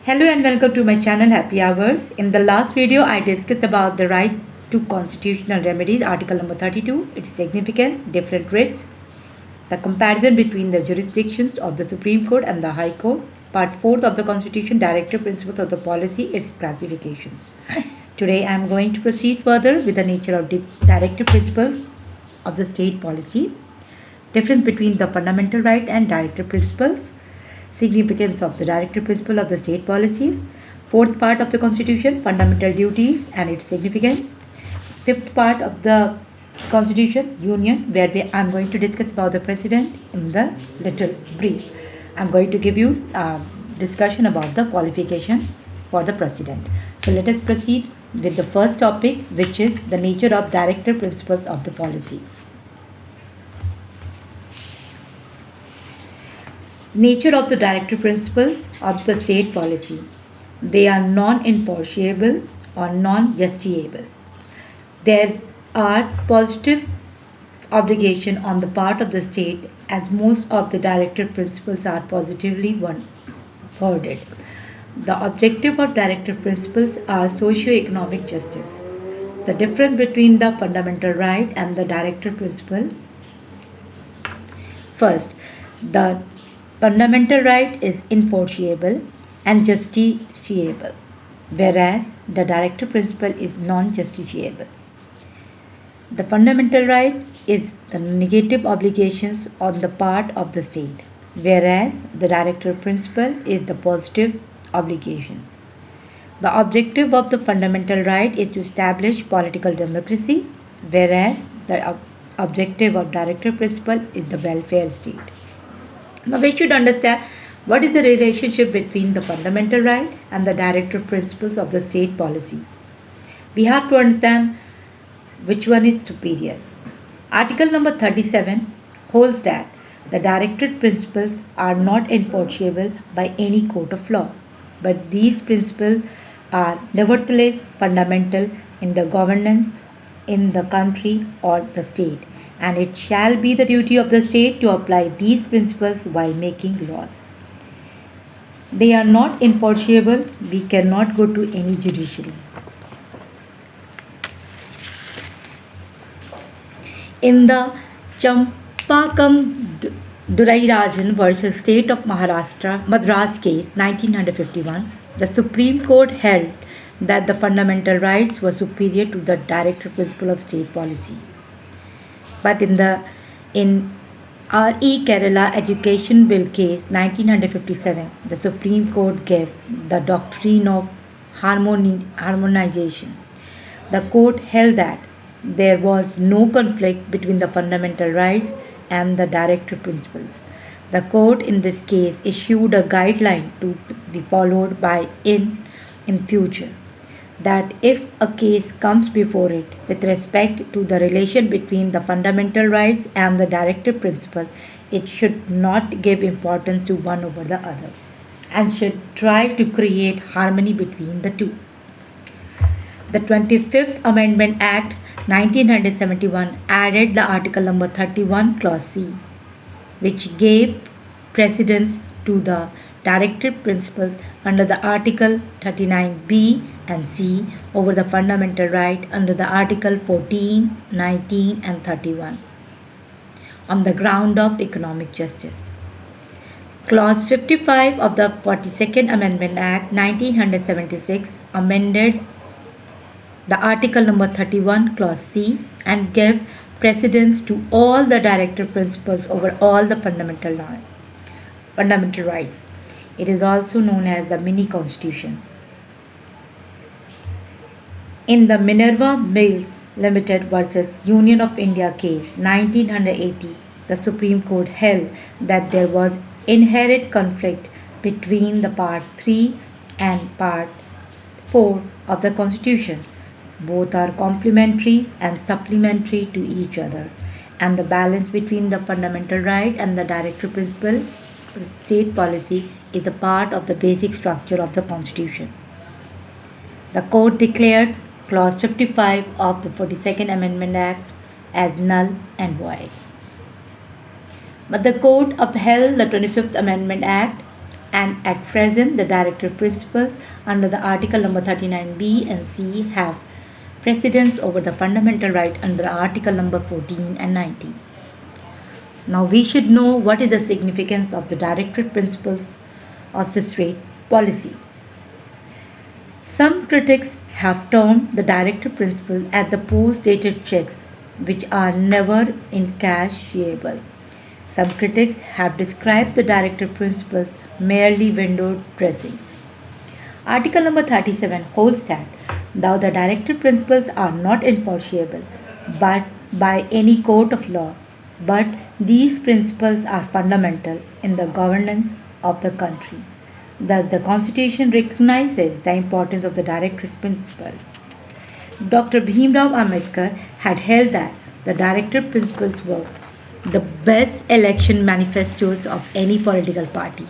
Hello and welcome to my channel Happy Hours. In the last video, I discussed about the right to constitutional remedies, article number 32, its significance, different writs, the comparison between the jurisdictions of the Supreme Court and the High Court, part 4 of the Constitution, directive principles of the policy, its classifications. Today, I am going to proceed further with the nature of directive principles of the state policy, difference between the fundamental right and directive principles, significance of the directive principle of the state policies, fourth part of the Constitution, fundamental duties and its significance, fifth part of the Constitution, Union, where I'm going to discuss about the President in the little brief. I'm going to give you a discussion about the qualification for the President. So let us proceed with the first topic, which is the nature of directive principles of the policy. Nature of the directive principles of the state policy. They are non-enforceable or non-justiciable. There are positive obligations on the part of the state, as most of the directive principles are positively worded. The objective of directive principles are socio-economic justice. The difference between the fundamental right and the directive principle. First, the fundamental right is enforceable and justiciable, whereas the directive principle is non-justiciable. The fundamental right is the negative obligations on the part of the state, whereas the directive principle is the positive obligation. The objective of the fundamental right is to establish political democracy, whereas the objective of directive principle is the welfare state. Now we should understand what is the relationship between the fundamental right and the directive principles of the state policy. We have to understand which one is superior. Article number 37 holds that the directive principles are not enforceable by any court of law, but these principles are nevertheless fundamental in the governance in the country or the state, and it shall be the duty of the state to apply these principles while making laws. They are not enforceable. We cannot go to any judiciary. In the Champakam Durairajan versus State of Madras case 1951, the Supreme Court held that the fundamental rights were superior to the directive principle of state policy. But in R.E. Kerala Education Bill case 1957, the Supreme Court gave the doctrine of harmonization. The court held that there was no conflict between the fundamental rights and the directive principles. The court in this case issued a guideline to be followed by in future, that if a case comes before it with respect to the relation between the fundamental rights and the directive principle, it should not give importance to one over the other and should try to create harmony between the two. The 25th Amendment Act 1971 added the article number 31 clause C, which gave precedence to the directive principles under the article 39B and C over the fundamental right under the article 14, 19 and 31 on the ground of economic justice. Clause 55 of the 42nd Amendment Act 1976 amended the article number 31 clause C and gave precedence to all the directive principles over all the fundamental rights. It is also known as the mini constitution. In the Minerva Mills Limited versus Union of India case 1980, the Supreme Court held that there was inherent conflict between the part 3 and part 4 of the Constitution. Both are complementary and supplementary to each other, and the balance between the fundamental right and the directive principle state policy is a part of the basic structure of the Constitution. The court declared Clause 55 of the 42nd Amendment Act as null and void. But the court upheld the 25th Amendment Act and at present the directive principles under the Article number 39B and C have precedence over the fundamental right under Article number 14 and 19. Now we should know what is the significance of the directive principles of this rate policy. Some critics have termed the directive principles as the post-dated checks which are never incashable. Some critics have described the directive principles merely window dressings. Article number 37 holds that though the directive principles are not enforceable but by any court of law, but these principles are fundamental in the governance of the country. Thus, the Constitution recognizes the importance of the directive principles. Dr. Bhimrao Ambedkar had held that the directive principles were the best election manifestos of any political party.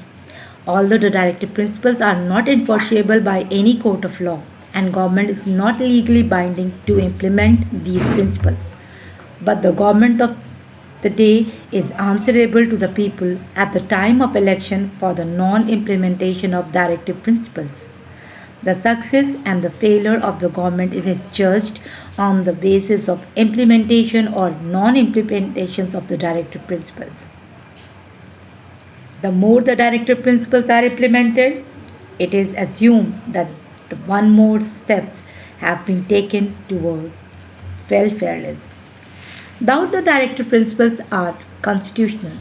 Although the directive principles are not enforceable by any court of law and government is not legally binding to implement these principles, but the government of the day is answerable to the people at the time of election for the non-implementation of directive principles. The success and the failure of the government is judged on the basis of implementation or non-implementations of the directive principles. The more the directive principles are implemented, it is assumed that the one more steps have been taken toward welfare. Though the directive principles are constitutional,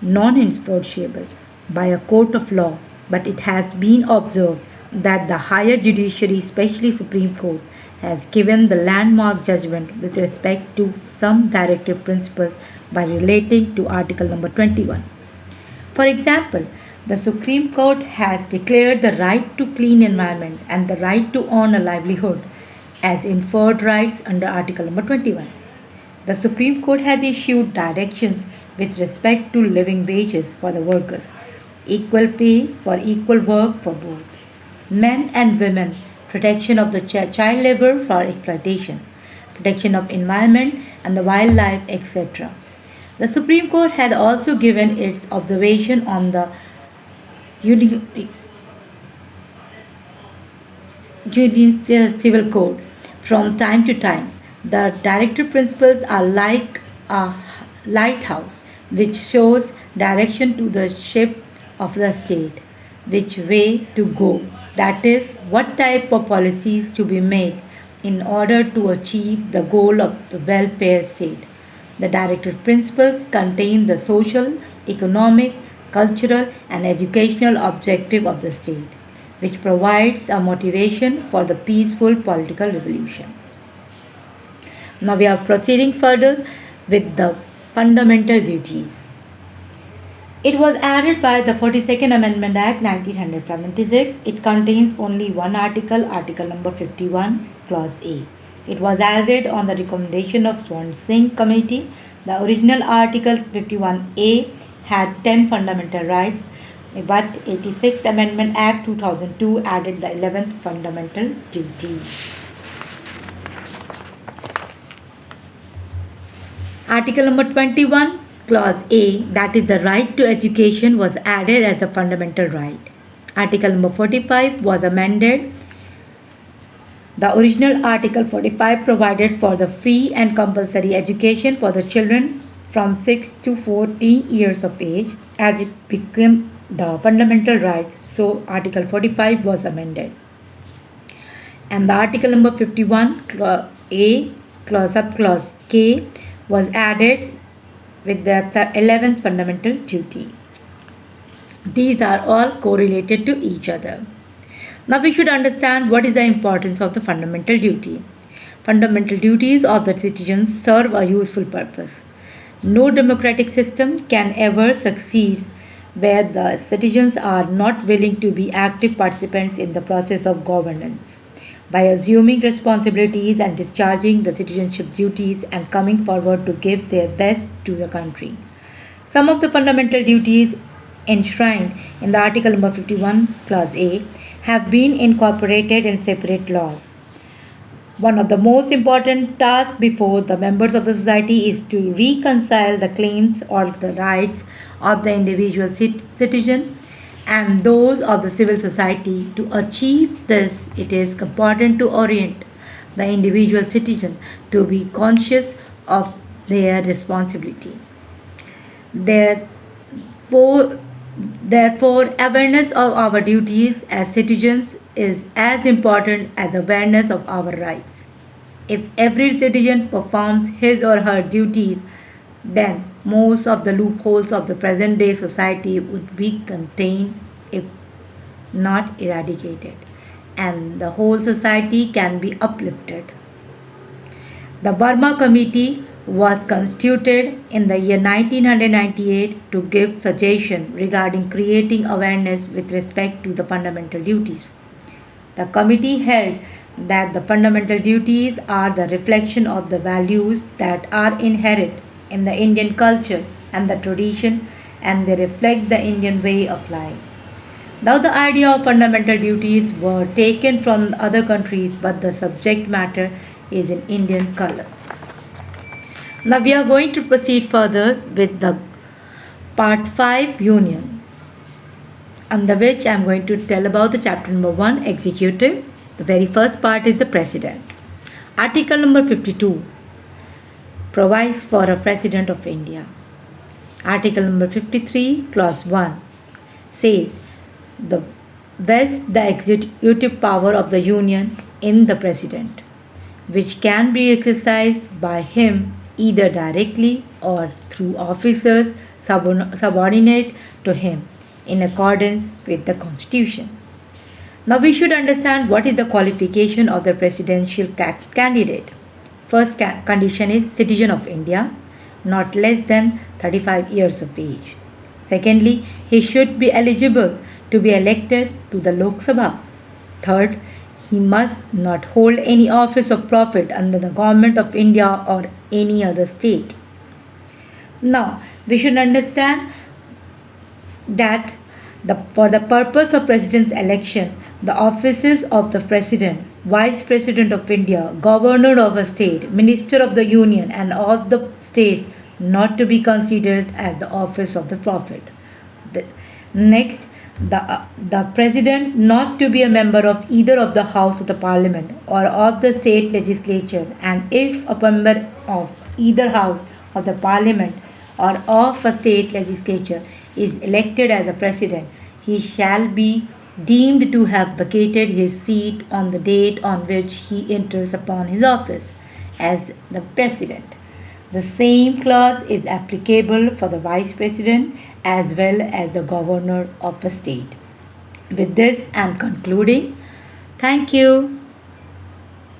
non-enforceable by a court of law, but it has been observed that the higher judiciary, especially Supreme Court, has given the landmark judgment with respect to some directive principles by relating to Article number 21. For example, the Supreme Court has declared the right to clean environment and the right to earn a livelihood as inferred rights under Article number 21. The Supreme Court has issued directions with respect to living wages for the workers, equal pay for equal work for both men and women, protection of the child labor for exploitation, protection of environment and the wildlife, etc. The Supreme Court had also given its observation on the Judicial Civil Code from time to time. The directive principles are like a lighthouse which shows direction to the ship of the state, which way to go, that is, what type of policies to be made in order to achieve the goal of the welfare state. The directive principles contain the social, economic, cultural, and educational objective of the state, which provides a motivation for the peaceful political revolution. Now we are proceeding further with the fundamental duties. It was added by the 42nd Amendment Act 1976. It contains only one article, Article number 51, Clause A. It was added on the recommendation of Swan Singh Committee. The original Article 51A had 10 fundamental rights, but 86th Amendment Act 2002 added the 11th fundamental duty. Article number 21, Clause A, that is the right to education, was added as a fundamental right. Article number 45 was amended. The original Article 45 provided for the free and compulsory education for the children from 6 to 14 years of age. As it became the fundamental rights, so Article 45 was amended. And the Article number 51, A, subclause K, was added with the 11th fundamental duty. These are all correlated to each other. Now we should understand what is the importance of the fundamental duty. Fundamental duties of the citizens serve a useful purpose. No democratic system can ever succeed where the citizens are not willing to be active participants in the process of governance. By assuming responsibilities and discharging the citizenship duties and coming forward to give their best to the country. Some of the fundamental duties enshrined in the Article number 51, Clause A, have been incorporated in separate laws. One of the most important tasks before the members of the society is to reconcile the claims or the rights of the individual citizen and those of the civil society. To achieve this, it is important to orient the individual citizen to be conscious of their responsibility. Therefore, therefore, awareness of our duties as citizens is as important as awareness of our rights. If every citizen performs his or her duties, then most of the loopholes of the present day society would be contained, if not eradicated, and the whole society can be uplifted. The Burma Committee was constituted in the year 1998 to give suggestions regarding creating awareness with respect to the fundamental duties. The committee held that the fundamental duties are the reflection of the values that are inherent in the Indian culture and the tradition, and they reflect the Indian way of life. Now, the idea of fundamental duties were taken from other countries, but the subject matter is in Indian color. Now, we are going to proceed further with the part 5 union, under which I am going to tell about the chapter number 1 executive. The very first part is the president. Article number 52 provides for a president of India. Article number 53 clause 1 says the vests the executive power of the union in the president, which can be exercised by him either directly or through officers subordinate to him in accordance with the constitution. Now we should understand what is the qualification of the presidential candidate. First condition is citizen of India, not less than 35 years of age. Secondly, he should be eligible to be elected to the Lok Sabha. Third, he must not hold any office of profit under the government of India or any other state. Now, we should understand that for the purpose of president's election, the offices of the president, vice president of India, governor of a state, minister of the union, and of the states not to be considered as the office of the prophet. Next, the president not to be a member of either of the house of the parliament or of the state legislature, and if a member of either house of the parliament or of a state legislature is elected as a president, he shall be deemed to have vacated his seat on the date on which he enters upon his office as the president. The same clause is applicable for the vice president as well as the governor of a state. With this, I am concluding. Thank you.